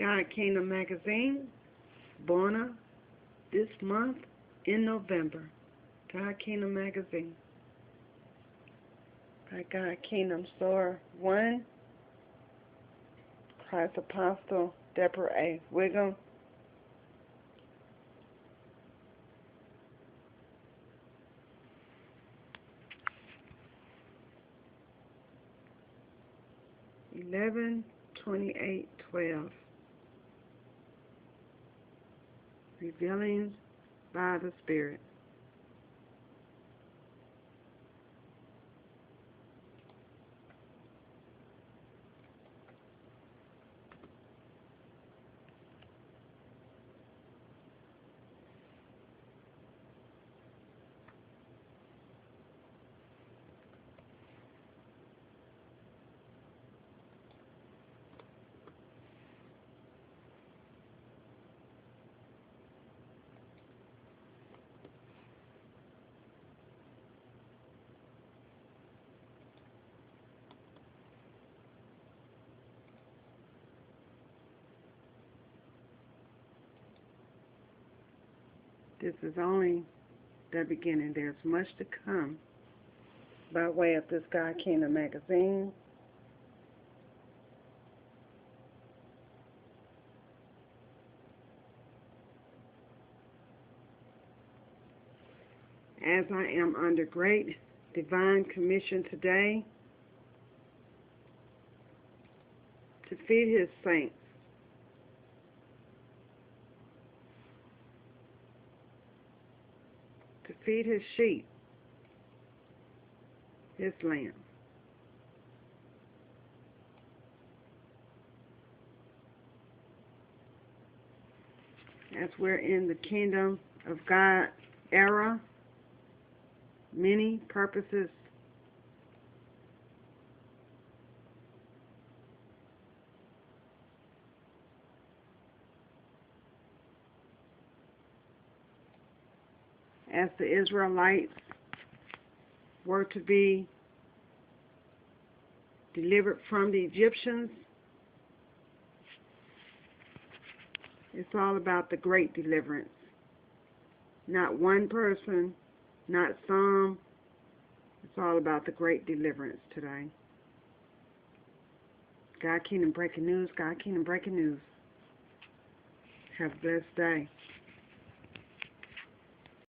God Kingdom Magazine, born this month in November. God Kingdom Magazine. By God Kingdom Soar 1, Christ Apostle Deborah A. Wiggum. (11/28/12). Revealings by the Spirit. This is only the beginning. There's much to come by way of this God Kingdom Magazine. As I am under great divine commission today to feed His saints, to feed His sheep, His lamb. As we're in the kingdom of God era, many purposes as the Israelites were to be delivered from the Egyptians. It's all about the great deliverance. Not one person, not some. It's all about the great deliverance today. God Kingdom Breaking News, God Kingdom Breaking News. Have a blessed day.